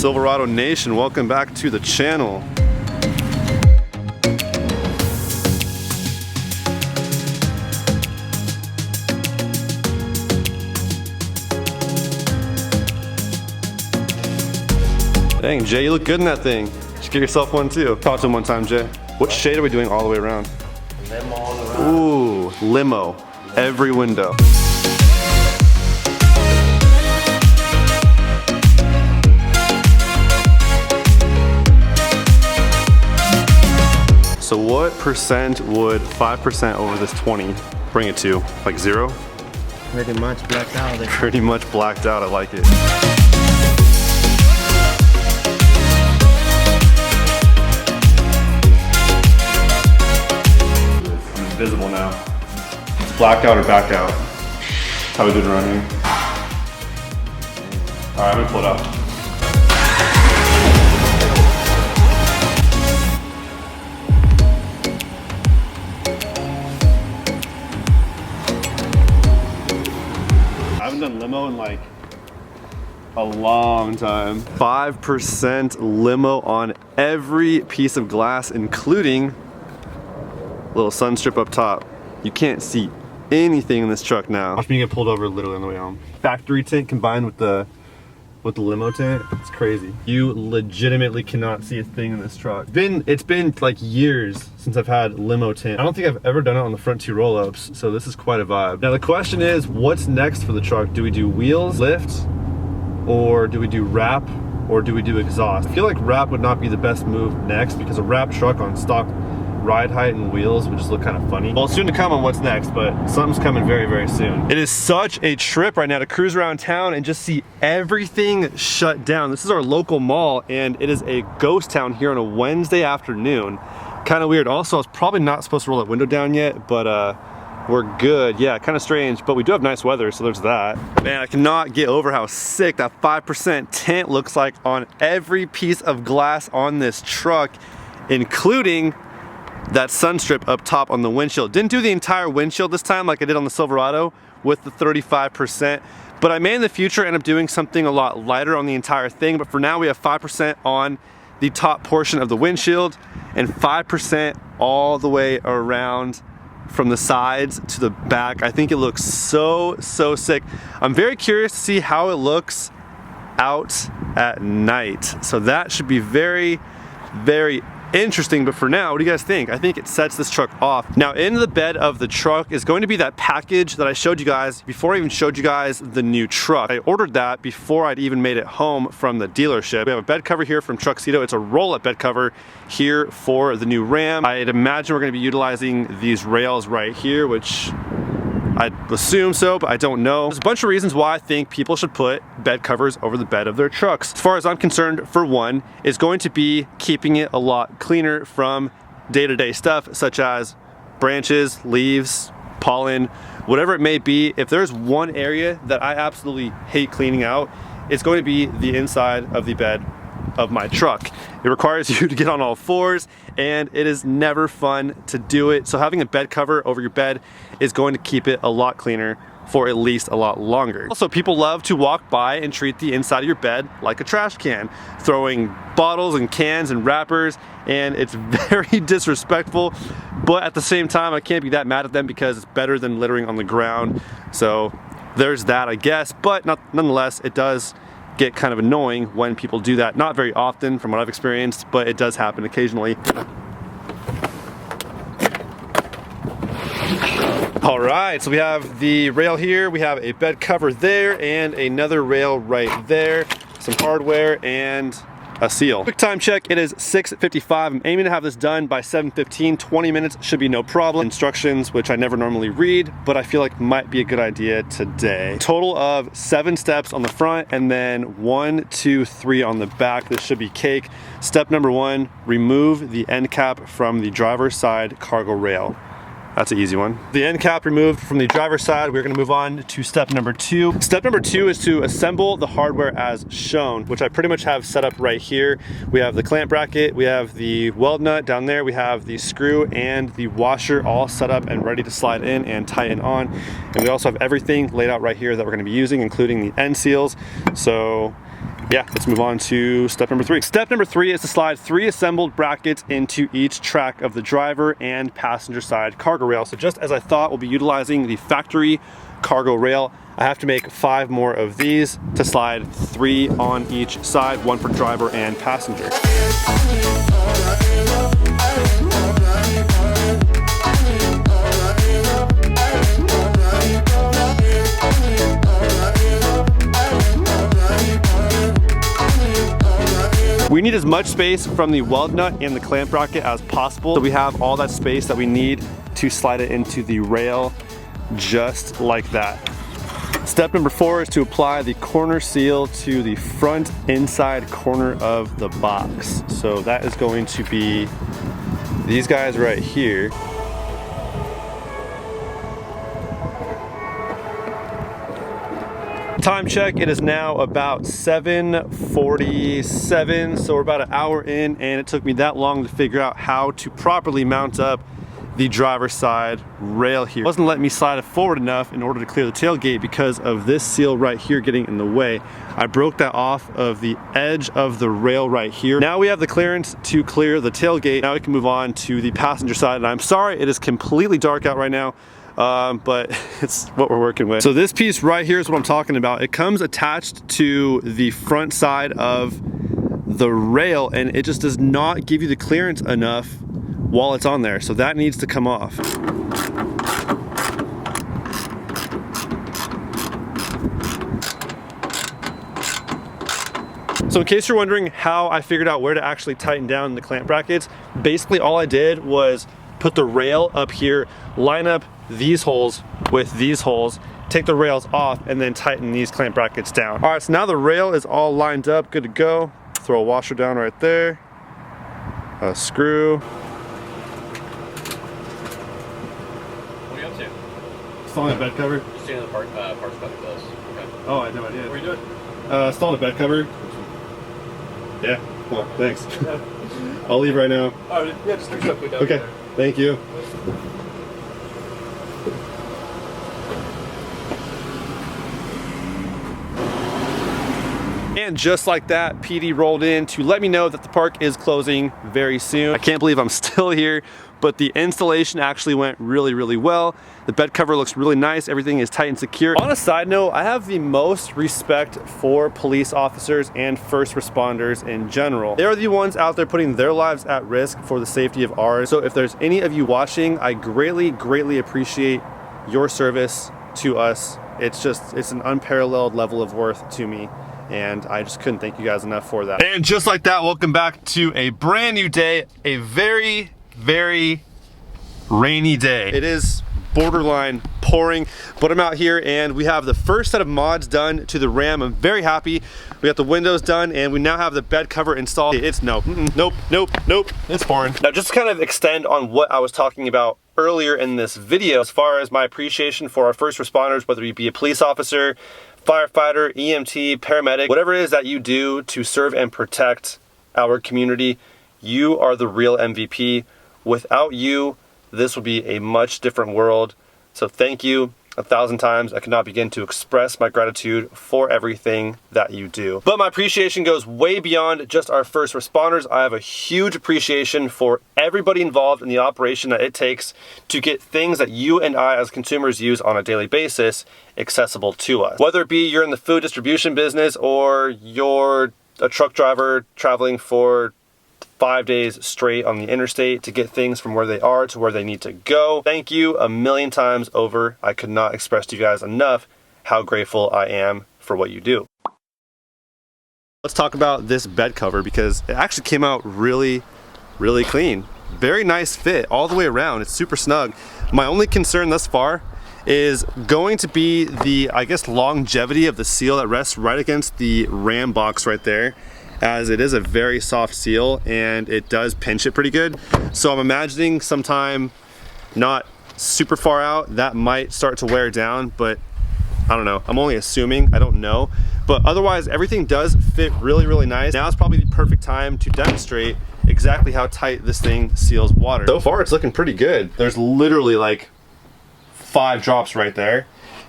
Silverado Nation? Welcome back to the channel. Dang, Jay, you look good in that thing. Just get yourself one too. Talk to him one time, Jay. What shade are we doing all the way around? Limo all around. Ooh, limo. Every window. So what percent would 5% over this 20 bring it to? Like 0? Pretty much blacked out. Pretty much blacked out, I like it. I'm invisible now. It's black out or back out. That's how we do it around here. Alright, I'm gonna pull it out. I haven't done limo in like a long time. 5% limo on every piece of glass, including a little sun strip up top. You can't see anything in this truck now. Watch me get pulled over literally on the way home. Factory tint combined with the limo tint, it's crazy. You legitimately cannot see a thing in this truck. It's been like years since I've had limo tint. I don't think I've ever done it on the front 2 roll-ups, so this is quite a vibe. Now the question is, what's next for the truck? Do we do wheels, lift, or do we do wrap, or do we do exhaust? I feel like wrap would not be the best move next, because a wrap truck on stock ride height and wheels would just look kind of funny. Well, soon to come on what's next, but something's coming very, very soon. It is such a trip right now to cruise around town and just see everything shut down. This is our local mall, and it is a ghost town here on a Wednesday afternoon. Kind of weird. Also, I was probably not supposed to roll that window down yet, but we're good. Yeah, kind of strange, but we do have nice weather, so there's that. Man, I cannot get over how sick that 5% tint looks like on every piece of glass on this truck, including that sun strip up top on the windshield. Didn't do the entire windshield this time like I did on the Silverado with the 35%, but I may in the future end up doing something a lot lighter on the entire thing. But for now, we have 5% on the top portion of the windshield and 5% all the way around from the sides to the back. I think it looks so sick. I'm very curious to see how it looks out at night. So that should be very interesting. But for now, what do you guys think? I think it sets this truck off. Now, in the bed of the truck is going to be that package that I showed you guys before I even showed you guys the new truck. I ordered that before I'd even made it home from the dealership. We have a bed cover here from Truxedo. It's a roll-up bed cover here for the new Ram. I'd imagine we're going to be utilizing these rails right here, which I'd assume so, but I don't know. There's a bunch of reasons why I think people should put bed covers over the bed of their trucks. As far as I'm concerned, for one, is going to be keeping it a lot cleaner from day-to-day stuff, such as branches, leaves, pollen, whatever it may be. If there's one area that I absolutely hate cleaning out, it's going to be the inside of the bed of my truck. It requires you to get on all fours, and it is never fun to do it. So having a bed cover over your bed is going to keep it a lot cleaner for at least a lot longer. Also, people love to walk by and treat the inside of your bed like a trash can, throwing bottles and cans and wrappers, and it's very disrespectful. But at the same time, I can't be that mad at them because it's better than littering on the ground. So there's that, I guess. But nonetheless, it does get kind of annoying when people do that. Not very often from what I've experienced, but it does happen occasionally. All right, so we have the rail here, we have a bed cover there, and another rail right there, some hardware, and a seal. Quick time check, it is 6:55. I'm aiming to have this done by 7:15. 20 minutes should be no problem. Instructions, which I never normally read, but I feel like might be a good idea today. Total of 7 steps on the front, and then 1, 2, 3 on the back. This should be cake. Step number 1, remove the end cap from the driver's side cargo rail. That's an easy one. The end cap removed from the driver's side, we're gonna move on to step number 2. Step number 2 is to assemble the hardware as shown, which I pretty much have set up right here. We have the clamp bracket, we have the weld nut down there, we have the screw and the washer all set up and ready to slide in and tighten on. And we also have everything laid out right here that we're gonna be using, including the end seals. So yeah, let's move on to step number 3. Step number 3 is to slide 3 assembled brackets into each track of the driver and passenger side cargo rail. So just as I thought, we'll be utilizing the factory cargo rail. I have to make 5 more of these to slide 3 on each side, 1 for driver and passenger. We need as much space from the weld nut and the clamp bracket as possible, so we have all that space that we need to slide it into the rail just like that. Step number 4 is to apply the corner seal to the front inside corner of the box. So that is going to be these guys right here. Time check, it is now about 7:47, so we're about an hour in, and it took me that long to figure out how to properly mount up the driver's side rail here. It wasn't letting me slide it forward enough in order to clear the tailgate because of this seal right here getting in the way. I broke that off of the edge of the rail right here. Now we have the clearance to clear the tailgate. Now we can move on to the passenger side, and I'm sorry it is completely dark out right now. But it's what we're working with. So this piece right here is what I'm talking about. It comes attached to the front side of the rail, and it just does not give you the clearance enough while it's on there. So that needs to come off. So in case you're wondering how I figured out where to actually tighten down the clamp brackets, basically all I did was put the rail up here, line up these holes with these holes, take the rails off, and then tighten these clamp brackets down. All right, so now the rail is all lined up, good to go. Throw a washer down right there, a screw. What are you up to? Installing a bed cover. Just seeing the parts about close. Okay. Oh, I know I did. What are you doing? Installing a bed cover. Yeah, well, thanks. I'll leave right now. Oh, yeah, just leave quickly down Okay, there. thank you. And just like that, PD rolled in to let me know that the park is closing very soon. I can't believe I'm still here, but the installation actually went really, really well. The bed cover looks really nice. Everything is tight and secure. On a side note, I have the most respect for police officers and first responders in general. They're the ones out there putting their lives at risk for the safety of ours. So if there's any of you watching, I greatly, greatly appreciate your service to us. It's an unparalleled level of worth to me, and I just couldn't thank you guys enough for that. And just like that, welcome back to a brand new day, a very, very rainy day. It is borderline pouring, but I'm out here and we have the first set of mods done to the Ram. I'm very happy. We got the windows done and we now have the bed cover installed. It's nope, it's pouring. Now just to kind of extend on what I was talking about earlier in this video, as far as my appreciation for our first responders, whether you be a police officer, firefighter, EMT, paramedic, whatever it is that you do to serve and protect our community, you are the real MVP. Without you, this would be a much different world. So thank you 1,000 times. I cannot begin to express my gratitude for everything that you do. But my appreciation goes way beyond just our first responders. I have a huge appreciation for everybody involved in the operation that it takes to get things that you and I as consumers use on a daily basis accessible to us. Whether it be you're in the food distribution business or you're a truck driver traveling for 5 days straight on the interstate to get things from where they are to where they need to go. Thank you a million times over. I could not express to you guys enough how grateful I am for what you do. Let's talk about this bed cover because it actually came out really, really clean. Very nice fit all the way around. It's super snug. My only concern thus far is going to be the, I guess, longevity of the seal that rests right against the Ram box right there, as it is a very soft seal and it does pinch it pretty good. So I'm imagining sometime not super far out that might start to wear down, but I don't know. I'm only assuming, I don't know. But otherwise everything does fit really, really nice. Now is probably the perfect time to demonstrate exactly how tight this thing seals water. So far it's looking pretty good. There's literally like 5 drops right there.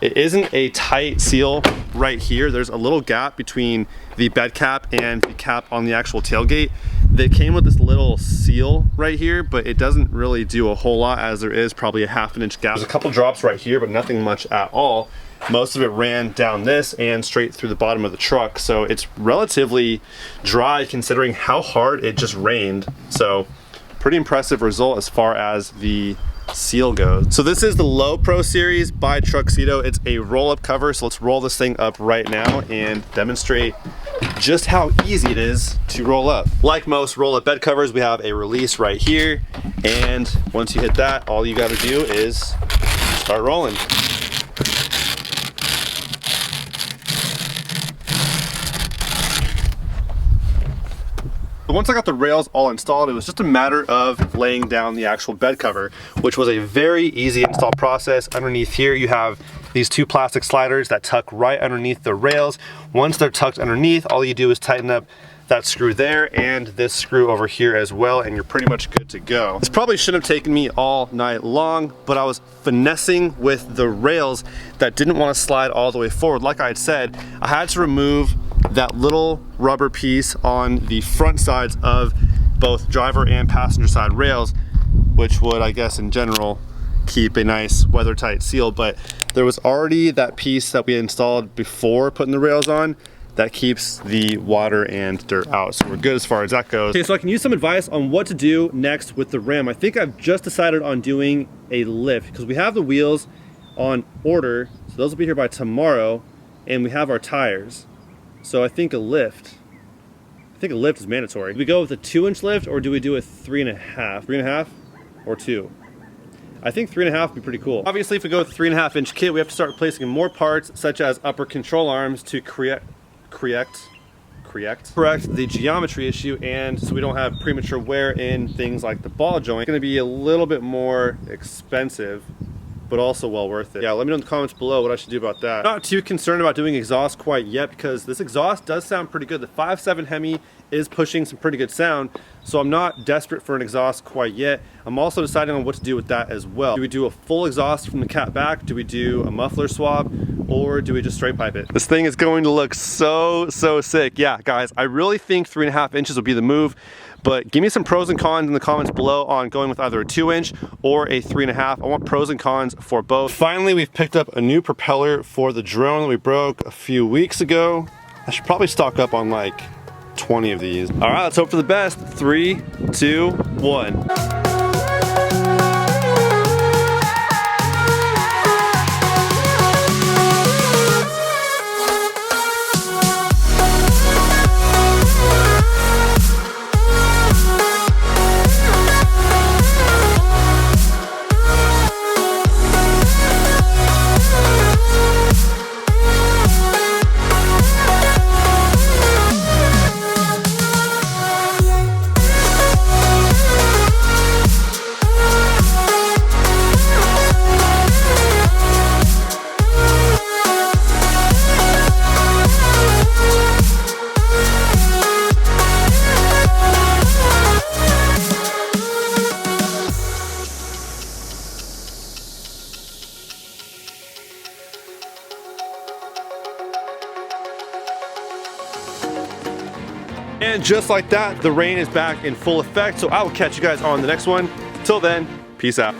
It isn't a tight seal right here. There's a little gap between the bed cap and the cap on the actual tailgate. They came with this little seal right here, but it doesn't really do a whole lot, as there is probably a ½ inch gap. There's a couple drops right here, but nothing much at all. Most of it ran down this and straight through the bottom of the truck. So it's relatively dry considering how hard it just rained. So pretty impressive result as far as the seal goes. So this is the Low Pro Series by Truxedo. It's a roll-up cover, so let's roll this thing up right now and demonstrate just how easy it is to roll up. Like most roll-up bed covers, we have a release right here, and once you hit that, all you got to do is start rolling. Once I got the rails all installed, it was just a matter of laying down the actual bed cover, which was a very easy install process. Underneath here, you have these two plastic sliders that tuck right underneath the rails. Once they're tucked underneath, all you do is tighten up that screw there and this screw over here as well, and you're pretty much good to go. This probably shouldn't have taken me all night long, but I was finessing with the rails that didn't want to slide all the way forward. Like I had said, I had to remove that little rubber piece on the front sides of both driver and passenger side rails, which would, I guess in general, keep a nice weather tight seal, but there was already that piece that we installed before putting the rails on that keeps the water and dirt out. So we're good as far as that goes. Okay, so I can use some advice on what to do next with the rim. I think I've just decided on doing a lift because we have the wheels on order, so those will be here by tomorrow, and we have our tires. So I think a lift is mandatory. Do we go with a 2-inch lift or do we do a 3.5? 3.5 or 2? I think 3.5 would be pretty cool. Obviously, if we go with a 3.5-inch kit, we have to start replacing more parts, such as upper control arms, to correct the geometry issue, and so we don't have premature wear in things like the ball joint. It's gonna be a little bit more expensive, but also well worth it. Yeah, let me know in the comments below what I should do about that. Not too concerned about doing exhaust quite yet because this exhaust does sound pretty good. The 5.7 Hemi is pushing some pretty good sound, so I'm not desperate for an exhaust quite yet. I'm also deciding on what to do with that as well. Do we do a full exhaust from the cat back? Do we do a muffler swap? Or do we just straight pipe it? This thing is going to look so sick. Yeah, guys, I really think 3.5 inches will be the move, but give me some pros and cons in the comments below on going with either a 2-inch or a 3.5. I want pros and cons for both. Finally, we've picked up a new propeller for the drone that we broke a few weeks ago. I should probably stock up on like 20 of these. All right, let's hope for the best. 3, 2, 1. And just like that, the rain is back in full effect, so I will catch you guys on the next one. Till then, peace out.